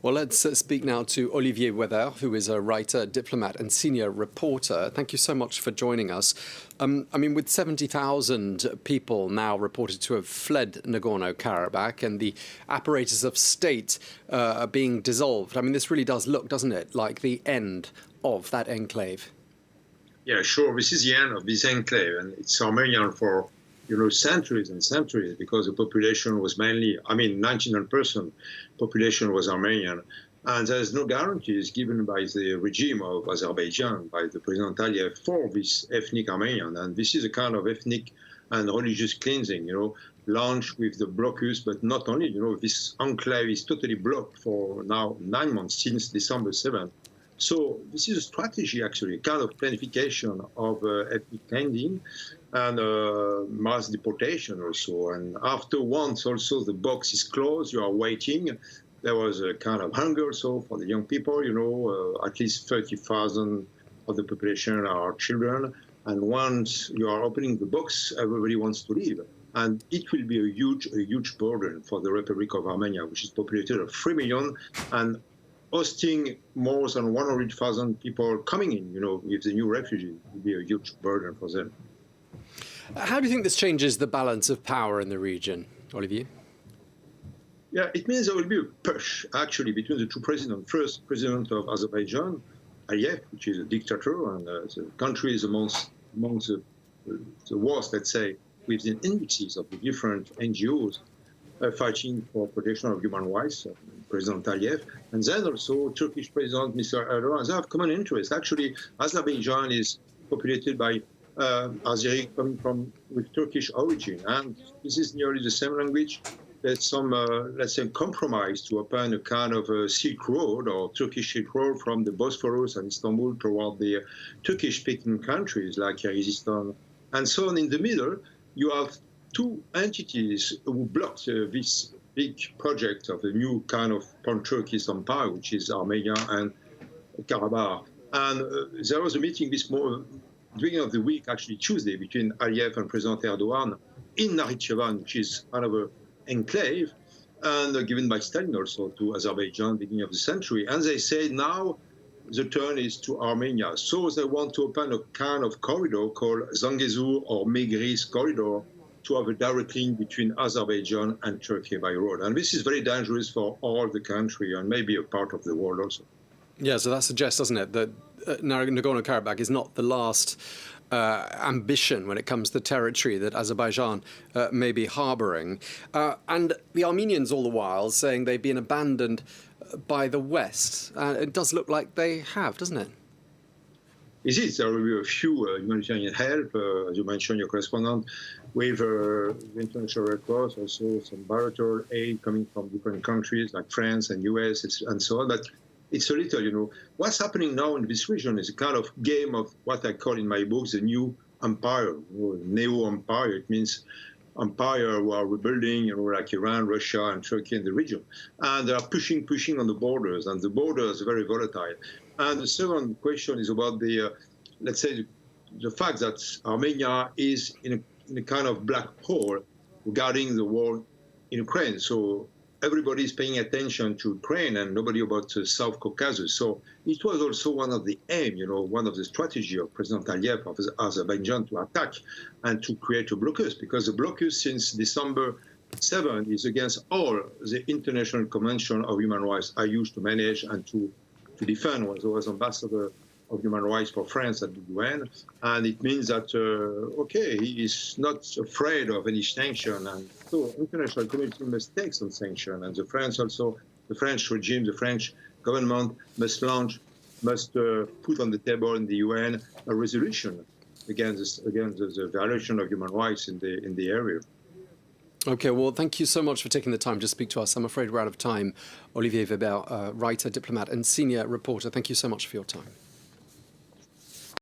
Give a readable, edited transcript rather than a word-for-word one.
Well, let's speak now to Olivier Weber, who is a writer, diplomat and senior reporter. Thank you so much for joining us. With 70,000 people now reported to have fled Nagorno-Karabakh and the apparatus of state being dissolved, this really does look, doesn't it, like the end of that enclave? Yeah, sure. This is the end of this enclave, and it's Armenian for centuries and centuries, because the population was mainly, 99% population was Armenian. And there's no guarantees given by the regime of Azerbaijan, by the President Aliyev, for this ethnic Armenian. And this is a kind of ethnic and religious cleansing, launched with the blocus, but not only, this enclave is totally blocked for now 9 months, since December 7th. So this is a strategy, actually, a kind of planification of ethnic cleansing and mass deportation also. And after once also the box is closed, you are waiting. There was a kind of hunger also for the young people, at least 30,000 of the population are children. And once you are opening the box, everybody wants to leave. And it will be a huge burden for the Republic of Armenia, which is populated of 3 million and hosting more than 100,000 people coming in, with the new refugees. It will be a huge burden for them. How do you think this changes the balance of power in the region, Olivier? Yeah, it means there will be a push, actually, between the two presidents. First, president of Azerbaijan, Aliyev, which is a dictator, and the country is amongst the worst, let's say, with the indices of the different NGOs fighting for protection of human rights, President Aliyev, and then also Turkish President Mr. Erdogan. They have common interests. Actually, Azerbaijan is populated by Azeri coming with Turkish origin, and this is nearly the same language. There's some, let's say, compromise to open a kind of a Silk Road or Turkish Silk Road from the Bosphorus and Istanbul toward the Turkish-speaking countries like Kyrgyzstan. And so on. In the middle, you have two entities who blocked this big project of a new kind of pan-Turkish empire, which is Armenia and Karabakh. And there was a meeting this beginning of the week, actually Tuesday, between Aliyev and President Erdogan in Yerevan, which is another enclave, and given by Stalin also to Azerbaijan, beginning of the century. And they say now the turn is to Armenia. So they want to open a kind of corridor called Zangezur or Megris corridor to have a direct link between Azerbaijan and Turkey by road. And this is very dangerous for all the country and maybe a part of the world also. Yeah, so that suggests, doesn't it, that Nagorno-Karabakh is not the last ambition when it comes to territory that Azerbaijan may be harbouring. And the Armenians all the while saying they've been abandoned by the West. It does look like they have, doesn't it? There will be a few humanitarian help, as you mentioned, your correspondent, with the International Red Cross, also some bilateral aid coming from different countries like France and US and so on. But it's a little, what's happening now in this region is a kind of game of what I call in my books the new empire, neo-empire. It means empire who are rebuilding, like Iran, Russia, and Turkey in the region. And they are pushing on the borders, and the borders are very volatile. And the second question is about the, let's say, the fact that Armenia is in a kind of black hole regarding the war in Ukraine. So everybody is paying attention to Ukraine and nobody about South Caucasus. So it was also one of the aim, one of the strategy of President Aliyev of Azerbaijan to attack and to create a blocus, because the blocus since December 7 is against all the international convention of human rights I used to manage and to defend when I was ambassador of human rights for France at the UN. And it means that, he is not afraid of any sanction. And so international community must take some sanction. And the French regime, the French government must put on the table in the UN a resolution against the violation of human rights in the area. OK, well, thank you so much for taking the time to speak to us. I'm afraid we're out of time. Olivier Weber, writer, diplomat and senior reporter, thank you so much for your time.